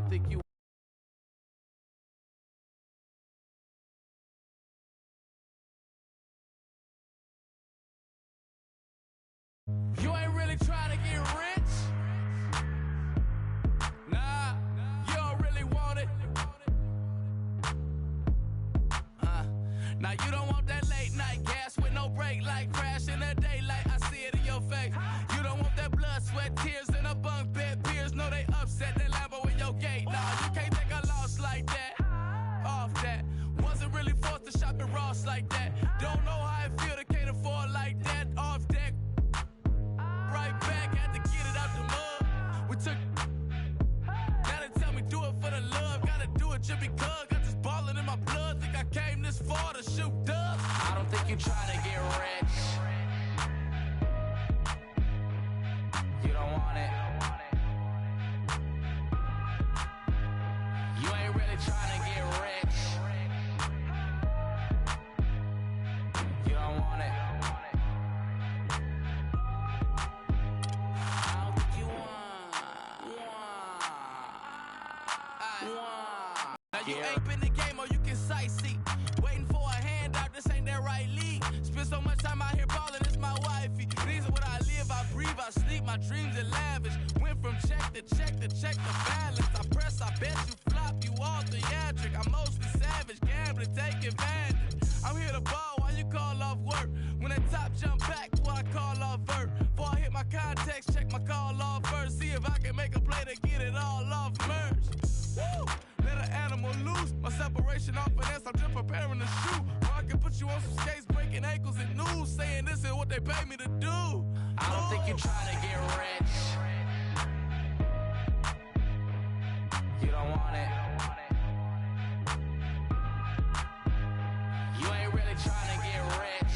think you. You ain't really trying to get rich. Nah, you don't really want it. Now you don't want that late night gas with no break, like crash in the daylight. I see it in your face. You don't want that blood, sweat, tears in a bunk bed. Peers know they upset. That Lambo in your gate. Nah, you can't take a loss like that. Off that. Wasn't really forced to shop at Ross like that. Don't know how it feel to can't afford like that. Off deck. Right back, had to get it out the mud. We took. Now they tell me do it for the love. Gotta do it just because. Got this ballin' in my blood. Think I came this far to shoot dubs. I don't think you trying to get rich. You don't want it. You ain't really trying to get rich. You don't want it. I don't think you want. Now you ain't been the game or you can sightsee. Waiting for a handout, this ain't that right league. Spend so much time out here ballin', it's my wifey. These are what I live, I breathe, I sleep, my dreams are lavish. Went from check to check to check the balance. I press, I bet you flop, you all theatric. I'm mostly savage, gambling, take advantage. I'm here to ball while you call off work. When that top jump back, what I call off vert. Before I hit my context, check my call off first. See if I can make a play to get it all off merge. Woo! Let an animal loose. My separation off finesse, I'm just preparing to shoot. Or I can put you on some skates, breaking ankles and news, saying this is what they pay me to do. I don't think you're trying to get rich. You don't want it. You ain't really trying to get rich.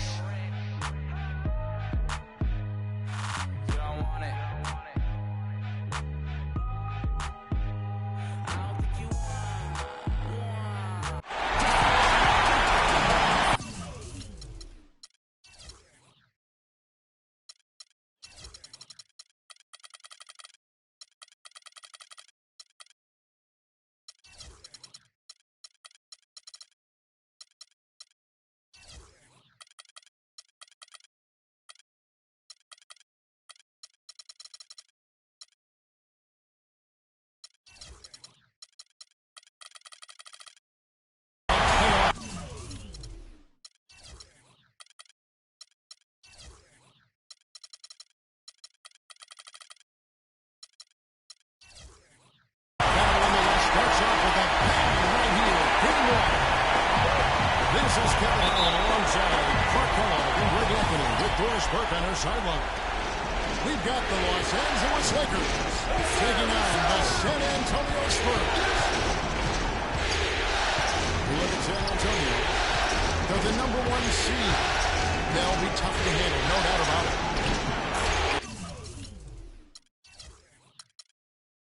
You don't want it. I don't think you want. This is Kevin Allen alongside Clark Kellogg and Greg Anthony with Doris Burke on her sideline. We've got the Los Angeles Lakers taking on the San Antonio Spurs. You look at San Antonio, they're the #1 seed. They'll be tough to handle, no doubt about it.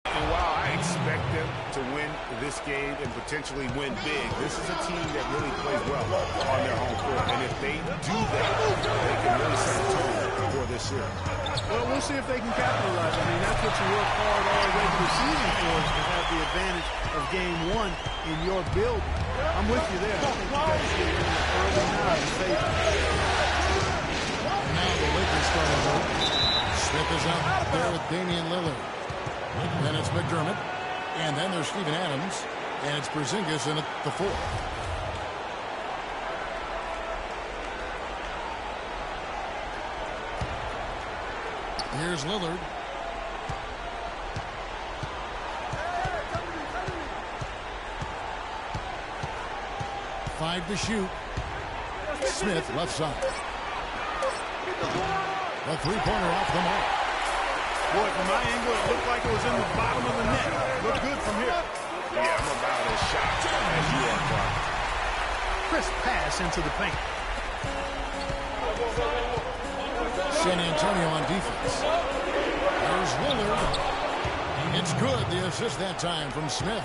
And while I expect them to win this game and potentially win big, this is a team that really plays well on their home court. And if they do that, they can really set a tone for this year. Well, we'll see if they can capitalize. I mean, that's what you work hard all regular season for, is to have the advantage of game one in your building. I'm with you there. I think you got to get in early now to save it. Now the Lakers start to move. Smith is out there with Damian Lillard. Then it's McDermott. And then there's Steven Adams. And it's Porzingis in at the 4. Here's Lillard. Five to shoot. Smith left side. A three-pointer off the mark. Boy, from my angle, it looked like it was in the bottom of the net. Looked good from here. Yeah, I'm about as shocked as you are, Clark. Crisp pass into the paint. San Antonio on defense. There's Lillard. It's good. The assist that time from Smith.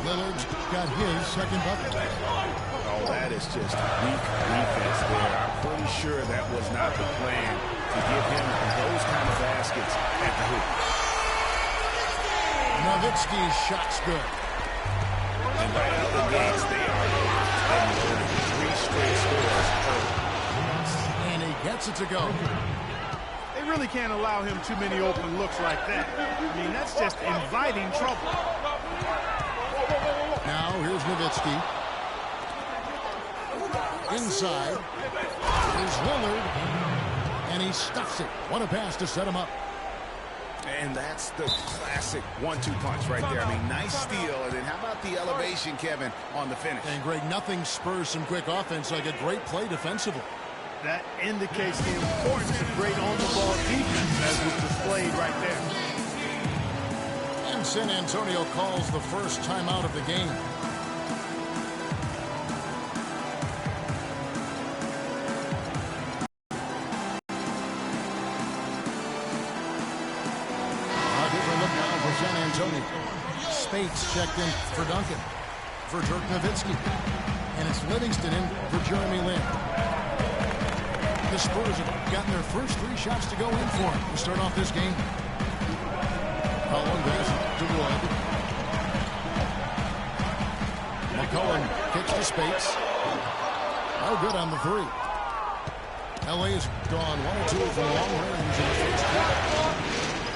Lillard's got his second bucket. Oh, that is just weak defense there. I'm pretty sure that was not the plan to give him those kind of baskets at the hoop. Nowitzki's shot's good. And right out the gates, they are locked and loaded. 3 straight scores early. And he gets it to go. They really can't allow him too many open looks like that. I mean, that's just inviting trouble. Now, here's Nowitzki. Inside. Here's Lillard. And he stuffs it. What a pass to set him up. And that's the classic 1-2 punch right there. I mean, nice steal. And then how about the elevation, Kevin, on the finish? And Greg, nothing spurs some quick offense like a great play defensively. That indicates the importance of great on-the-ball defense as was displayed right there. And San Antonio calls the first timeout of the game. San Antonio. Spates checked in for Duncan. For Dirk Nowitzki. And it's Livingston in for Jeremy Lin. The Spurs have gotten their first 3 shots to go in for him to start off this game. Collin pass to Wood. McCollum kicks to Spates. No good on the 3. LA has gone 1 or 2 from long range in the first quarter.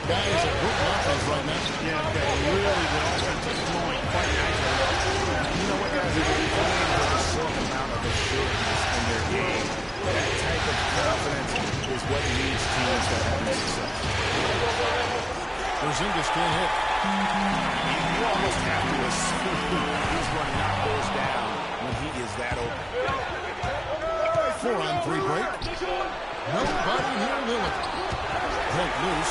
Guys are good offense right now. Yeah, okay. Really, the offense is flowing quite nicely. You know what, guys? They're playing with a certain amount of assurance in their game. That type of confidence is what leads teams to having success. Porzingis can't hit. You almost have to assume he's going to knock those down when he is that open. 4-on-3 break. Nobody near Lillard. Broke loose.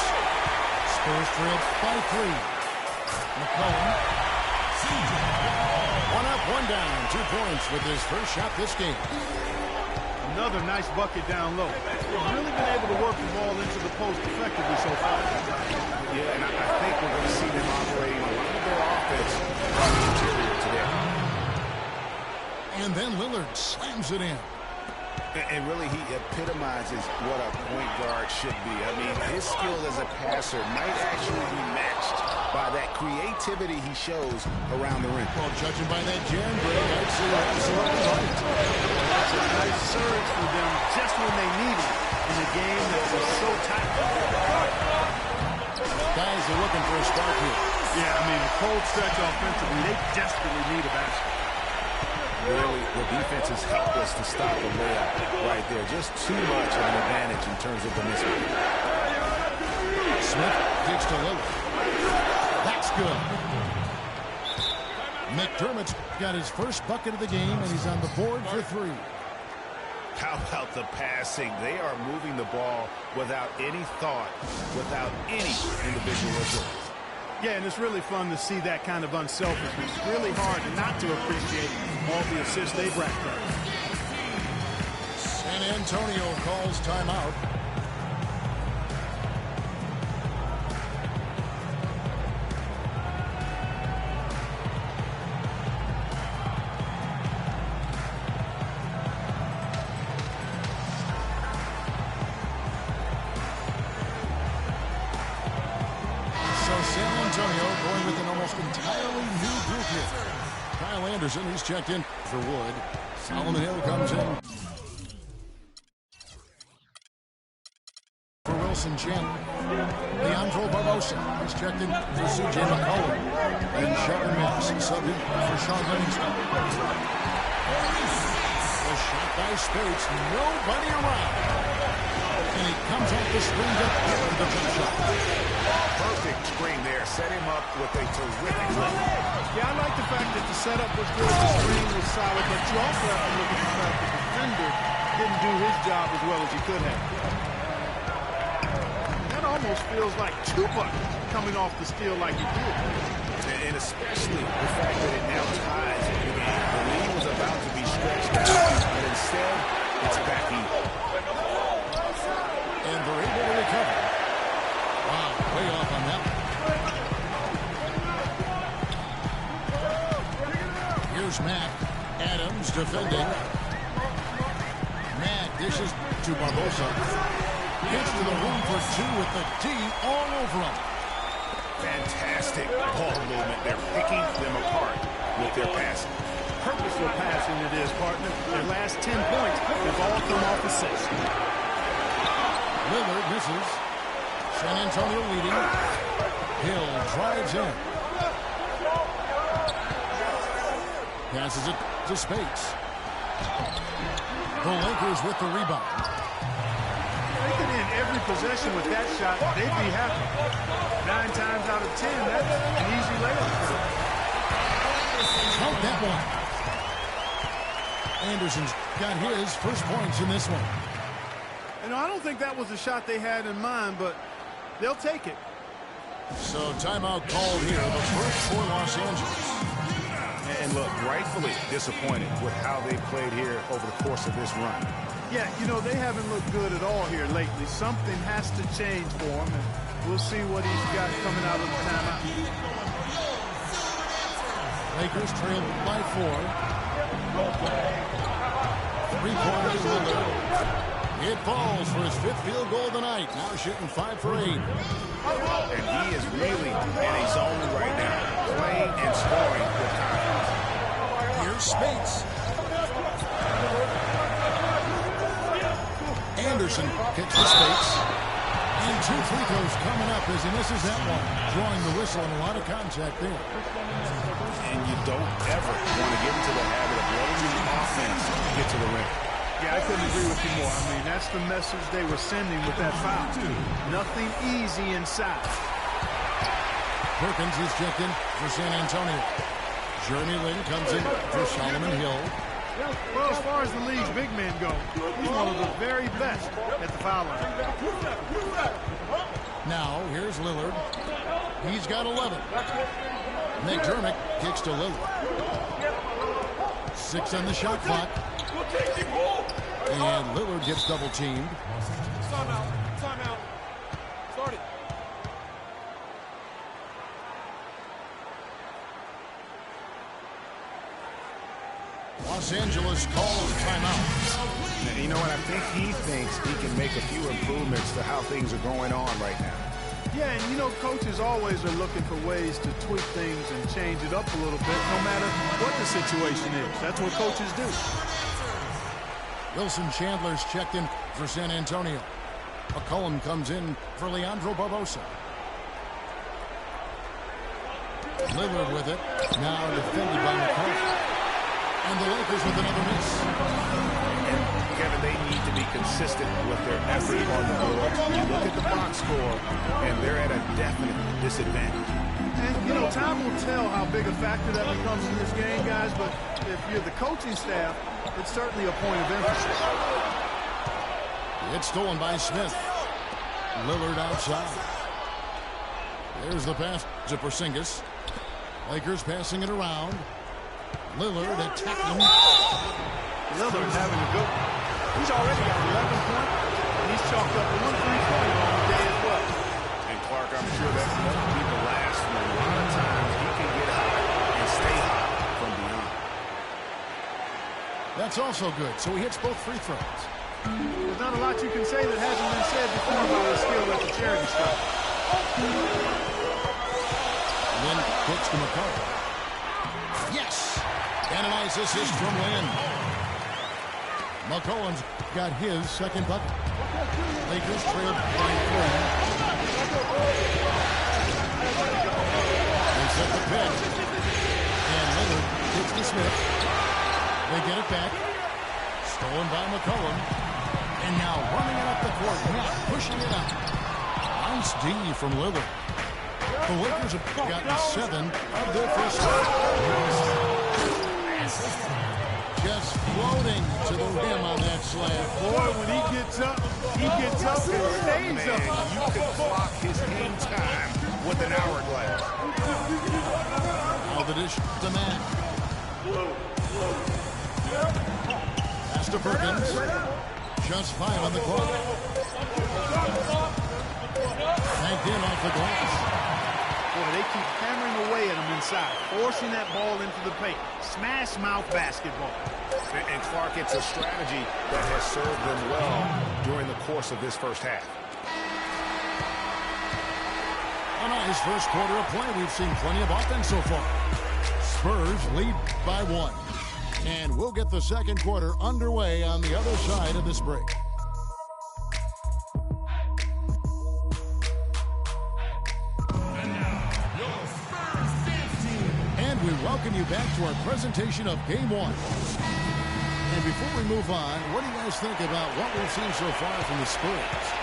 Spurs trail by 3. McCollum. 1 up, 1 down. 2 points with his first shot this game. Another nice bucket down low. They've really been able to work the ball into the post effectively so far. Yeah, and I think we're going to see them operating a lot of their offense on the interior today. And then Lillard slams it in. And really, he epitomizes what a point guard should be. I mean, his skill as a passer might actually be matched by that creativity he shows around the rim. Well, judging by that jam break, I'd say you're absolutely right. That's a nice surge for them just when they need it in a game that was so tight. Guys are looking for a spark here. Yeah, I mean, a cold stretch offensively, they desperately need a basket. Really, the defense is helpless to stop the layup right there. Just too much of an advantage in terms of the mismatch. Smith kicks to Lillard. That's good. McDermott's got his first bucket of the game, and he's on the board for 3. How about the passing? They are moving the ball without any thought, without any individual ability. Yeah, and it's really fun to see that kind of unselfishness. It's really hard not to appreciate all the assists they've racked up. San Antonio calls timeout. San Antonio going with an almost entirely new group here. Kyle Anderson, he's checked in for Wood. Solomon Hill comes in for Wilson Chandler. Leandro Barbosa, he's checked in for C.J. McCollum. And Sheldon Moss subbed in for Sean Livingston. A shot by Spates, nobody around. And he comes off the screen to the jump shot. Perfect screen there. Set him up with a terrific look. Yeah, I like the fact that the setup was good, the screen was solid, but you also have to look at the fact that the defender didn't do his job as well as he could have. That almost feels like 2 buckets coming off the steal like he did. And especially the fact that it now ties the game. The lead was about to be stretched out, but instead, it's back even. And they're able to recover. Wow, way off on that one. Here's Mack. Adams defending. Mack dishes to Barbosa. Gets to the room for 2 with the D all over him. Fantastic ball movement. They're picking them apart with their passing. Purposeful passing it is, partner. Their last 10 points have all come off assists. Lillard misses. San Antonio leading. Hill drives in. Passes it to Spates. The Lakers with the rebound. They could end every possession with that shot. They'd be happy. 9 times out of 10, that's an easy layup. Count that one. Anderson's got his first points in this one. You know, I don't think that was the shot they had in mind, but they'll take it. So timeout called here, the first for Los Angeles. And look, rightfully disappointed with how they played here over the course of this run. Yeah, you know, they haven't looked good at all here lately. Something has to change for them, and we'll see what he's got coming out of the timeout. Lakers trail by 4. 3-pointers Lillard. It falls for his 5th field goal of the night. Now shooting 5 for 8. And he is really in a zone right now, playing and scoring with confidence. Here's Spates. Anderson kicks to Spates. And 2 free throws coming up as he misses that one. Drawing the whistle and a lot of contact there. And you don't ever want to get into the habit of letting the offense get to the rim. Yeah, I couldn't agree with you more. I mean, that's the message they were sending with that foul. Nothing easy inside. Perkins is checked in for San Antonio. Jeremy Lin comes in for Solomon Hill. Well, as far as the league's big men go, he's one of the very best at the foul line. Now, here's Lillard. He's got 11. McDermott kicks to Lillard. 6 on the shot clock. And Lillard gets double-teamed. Timeout. Start it. Los Angeles calls timeout. You know what? I think he thinks he can make a few improvements to how things are going on right now. Yeah, and you know, coaches always are looking for ways to tweak things and change it up a little bit, no matter what the situation is. That's what coaches do. Wilson Chandler's checked in for San Antonio. McCollum comes in for Leandro Barbosa. Lillard with it. Now defended by McCollum. And the Lakers with another miss. And Kevin, they need to be consistent with their effort on the board. You look at the box score, and they're at a definite disadvantage. And, you know, time will tell how big a factor that becomes in this game, guys, but if you're the coaching staff, it's certainly a point of emphasis. It's stolen by Smith. Lillard outside. There's the pass to Porzingis. Lakers passing it around. Lillard attacking. Lillard having a good one. He's already got 11 points, and he's chalked up 1 3-pointer on the day as well. And Clark, I'm sure that won't be the last one. A lot of times he can get hot and stay hot from beyond. That's also good. So he hits both free throws. There's not a lot you can say that hasn't been said before about his skill at the charity stripe. Lynn kicks to McCollum. Yes! And a nice assist from Lynn. McCollum's got his second bucket. Lakers trail by 3. They set the pick. And Lillard kicks to Smith. They get it back. Stolen by McCollum. And now running it up the court. Not pushing it up. Nice D from Lillard. The Lakers have gotten 7 of their first 5. Just floating to the rim on that slam. Boy, when he gets up and stays up. You can clock his game time with an hourglass. Now the dish to Matt. Pass to Perkins. Just 5 on the clock. Banked in off the glass. Boy, they keep hammering away at him inside, forcing that ball into the paint. Smash mouth basketball. And Clark, it's a strategy that has served them well during the course of this first half. A nice first quarter of play. We've seen plenty of offense so far. Spurs lead by 1. And we'll get the second quarter underway on the other side of this break. And we welcome you back to our presentation of Game 1. And before we move on, what do you guys think about what we've seen so far from the Spurs?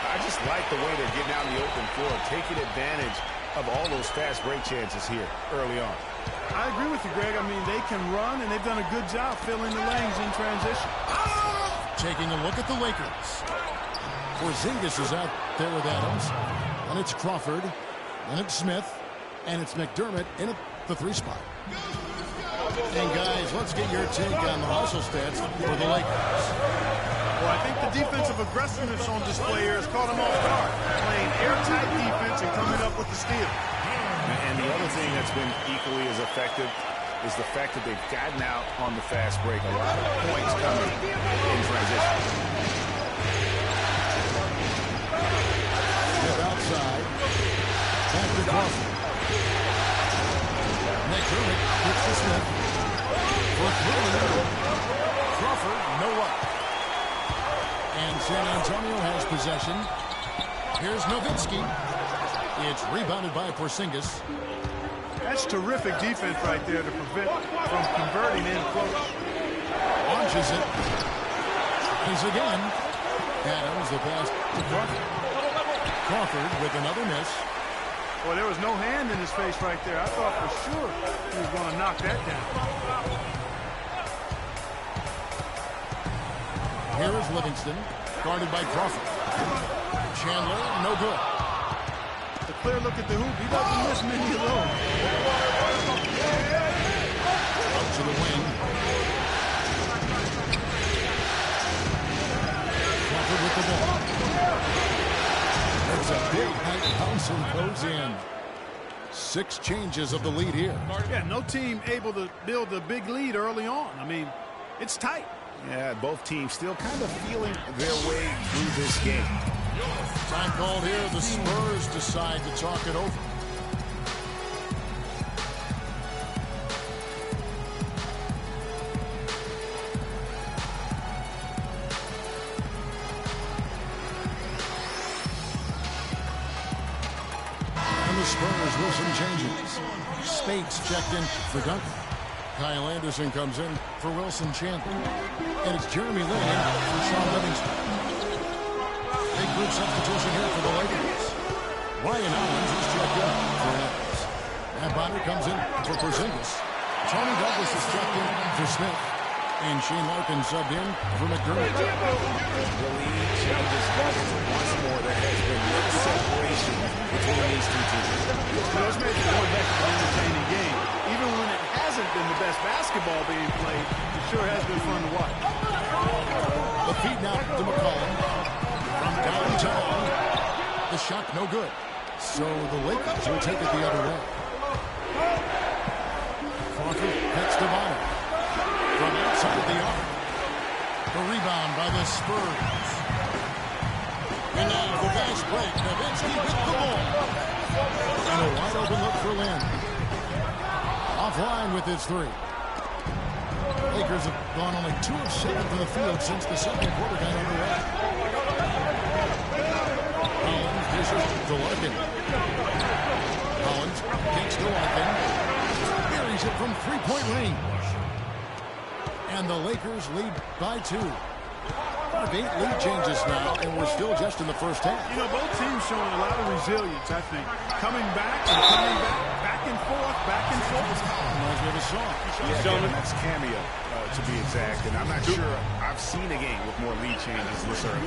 I just like the way they're getting out in the open floor, taking advantage of all those fast break chances here early on. I agree with you, Greg. I mean, they can run, and they've done a good job filling the lanes in transition. Taking a look at the Lakers. Porzingis is out there with Adams. And it's Crawford. And it's Smith. And it's McDermott in the 3 spot. And, guys, let's get your take on the hustle stats for the Lakers. Well, I think the defensive aggressiveness on display here has caught them off guard. Playing airtight defense and coming up with the steal. And the other thing that's been equally as effective is the fact that they've gotten out on the fast break. A lot of points coming in transition. Smith outside. Back to Crawford. McDermott hits to Smith. For 3. Crawford, no up. And San Antonio has possession. Here's Nowitzki. It's rebounded by Porzingis. That's terrific defense right there to prevent from converting in close. Launches it. He's again. Adams the pass to Crawford. Crawford with another miss. Well, there was no hand in his face right there. I thought for sure he was going to knock that down. Here is Livingston, guarded by Crawford. Chandler, no good. A clear look at the hoop. He doesn't miss many of those. Out to the wing. Crawford with the ball. There's a big height bounce and goes in. 6 changes of the lead here. Yeah, no team able to build a big lead early on. I mean, it's tight. Yeah, both teams still kind of feeling their way through this game. Time called here. The Spurs decide to talk it over. And the Spurs with some changes. Speights checked in for Duncan. Kyle Anderson comes in for Wilson Chandler. And it's Jeremy Lin for Shaun Livingston. Big group substitution here for the Lakers. Ryan Owens is checked in for Adams. And Bonner comes in for Porzingis. Tony Douglas is checked in for Smith. And Shane Larkin subbed in for McDermott. The lead changes once more. There has been no separation between these two teams. It's made the one heck of an entertaining game. Even when it hasn't been the best basketball being played, it sure has been fun to watch. The feed now to McCollum. From downtown. The shot no good. So the Lakers will take it the other way. Crawford cuts to Bonner. From outside the arc. The rebound by the Spurs. And now the fast break. Nowitzki with the ball. And a wide open look for Lin. Offline with his 3. Lakers have gone only 2 of 7 from the field since the second quarter got underway. Collins dishes to Larkin. Collins kicks to Larkin. Buries it from 3-point range. And the Lakers lead by 2. 8 lead changes now, and we're still just in the first half. You know, both teams showing a lot of resilience, I think. Coming back and coming back and forth, back and forth. Reminds me of a song. Yeah, that's Cameo, to be exact. And I'm not sure I've seen a game with more lead changes this early.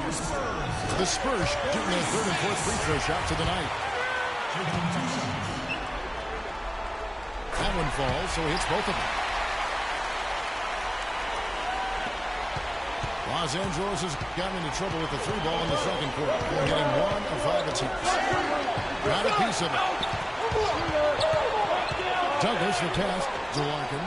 The Spurs shooting their 3rd and 4th free throw shots of the night. That one falls, so he hits both of them. Los Angeles has gotten into trouble with the 3 ball in the second quarter. They're hitting 1 of 5 attempts. Got a piece of it. Douglas the pass to Larkin.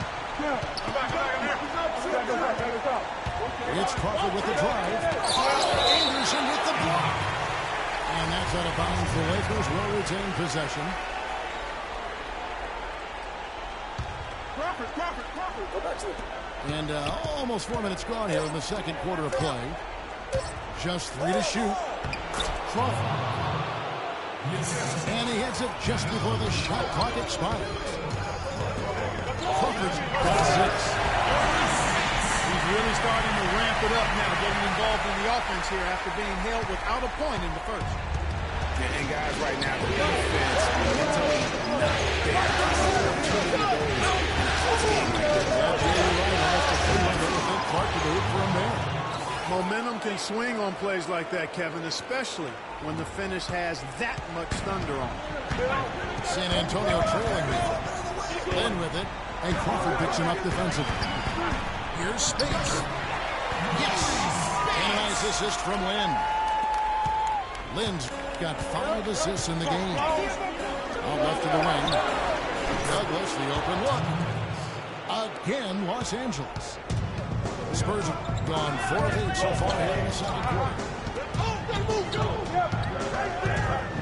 It's Crawford with the drive. Anderson with the block. And that's out of bounds. The Lakers will retain possession. And almost 4 minutes gone here in the second quarter of play. Just 3 to shoot. Crawford. And he hits it just before the shot clock expires. Crawford's got 6. He's really starting to ramp it up now, getting involved in the offense here after being held without a point in the first. And guys, right now, the defense mentally not there. Too many goals in a close game like this. Clark to move from there. Momentum can swing on plays like that, Kevin, especially when the finish has that much thunder on it. San Antonio trailing here. Lynn with it, and Crawford picks him up defensively. Here's Spates. Yes! And a nice assist from Lynn. Lynn's got 5 assists in the game. Out left of the wing. Douglas, the open look. Again, Los Angeles. The Spurs have gone 4 of 8 so far here in the second quarter.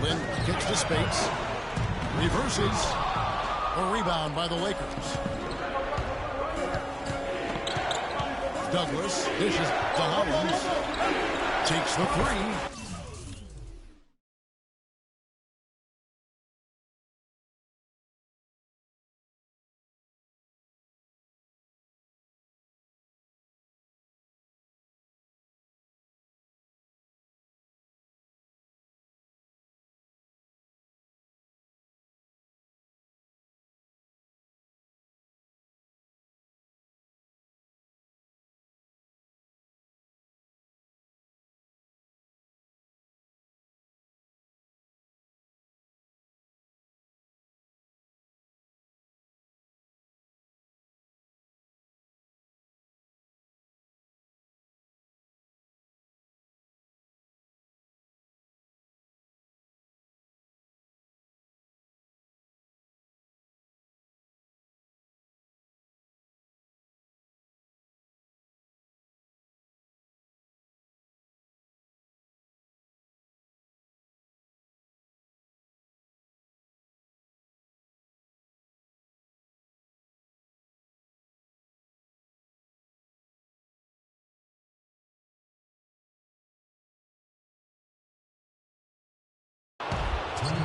Lynn kicks to Spates. Reverses. A rebound by the Lakers. Douglas dishes to Hollins. Takes the 3.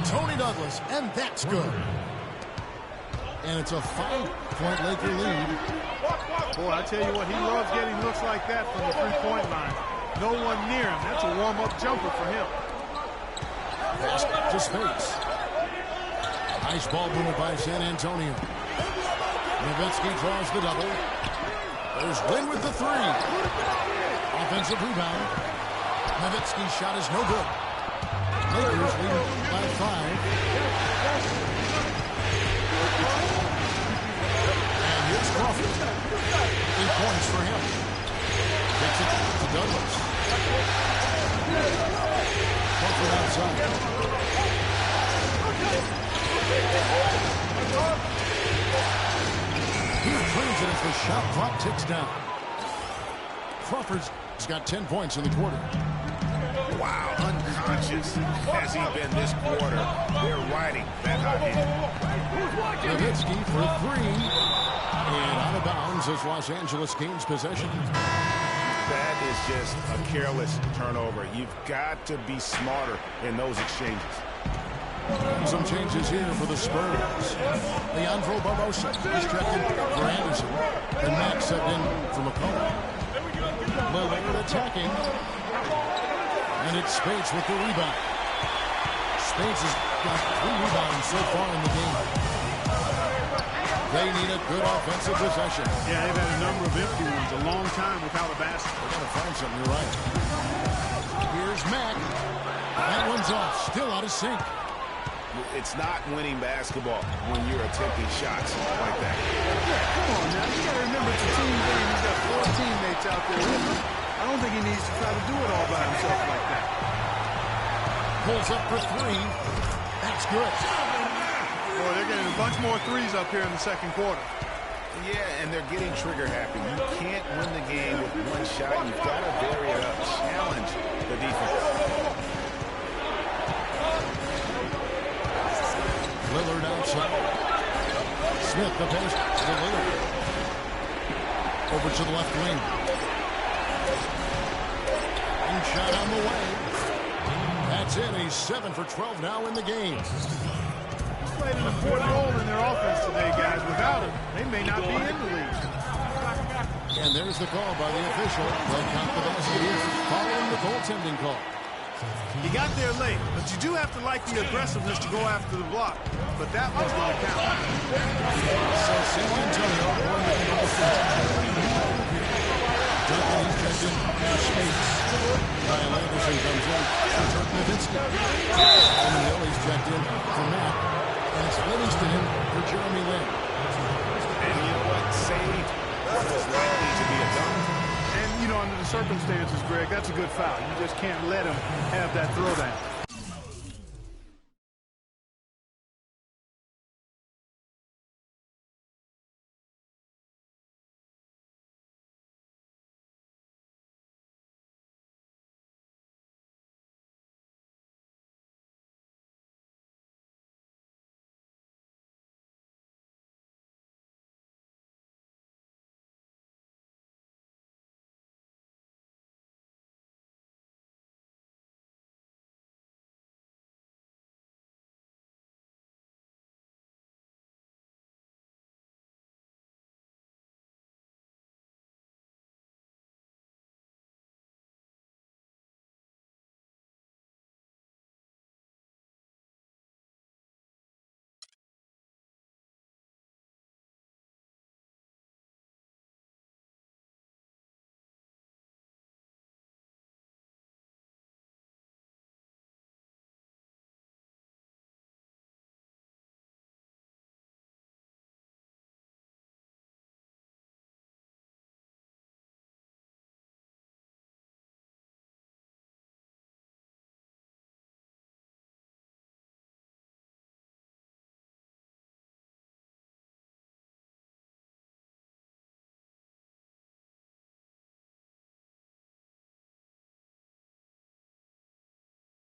Tony Douglas, and that's good. And it's a 5-point Laker lead. Boy, I tell you what, he loves getting looks like that from the three-point line. No one near him. That's a warm-up jumper for him. Pass to Spates. Nice ball movement by San Antonio. Nowitzki draws the double. There's Lynn with the 3. Offensive rebound. Nowitzki's shot is no good. Lakers leading by 5. And here's Crawford. 8 points for him. Takes it to Douglas. Crawford outside. He returns it as the shot clock ticks down. Crawford's got 10 points in the quarter. Wow, unconscious has he been this quarter. They're riding that hot hand. Nowitzki for 3. And out of bounds as Los Angeles gains possession. That is just a careless turnover. You've got to be smarter in those exchanges. Some changes here for the Spurs. Leandro Barbosa is checked in for Anderson. And Max subbed in for McCollum. Lillard attacking. And it's Spates with the rebound. Spates has got 3 rebounds so far in the game. They need a good offensive possession. Yeah, they've had a number of empty ones, a long time without a basket. They're going to find something, you're right. Here's Mack. That one's off, still out of sync. It's not winning basketball when you're attempting shots like that. Come on now, you got to remember it's a team game. He's got 4 teammates out there with him. I don't think he needs to try to do it all by himself like that. Pulls up for 3. That's good. Boy, they're getting a bunch more threes up here in the second quarter. Yeah, and they're getting trigger happy. You can't win the game with one shot. You've got to vary it up. Challenge the defense. Smith, the pass to Lillard. Over to the left wing. And shot on the way. That's it. He's 7 for 12 now in the game. Played an important role in their offense today, guys. Without him, they may not be in the league. And there's the call by the official. They'll count the basket here following the goaltending call. He got there late, but you do have to like the aggressiveness to go after the block. But that one's going to count. So San Antonio going to the Duncan, he's checked in for Spates. Kyle Anderson comes in for Dirk Nowitzki. Eamon Hill, he's checked in for Matt. And it's Livingston in for Jeremy Lin. And you know what? Saved was likely to be a dunk. And, you know, under the circumstances, Greg, that's a good foul. You just can't let him have that throwdown.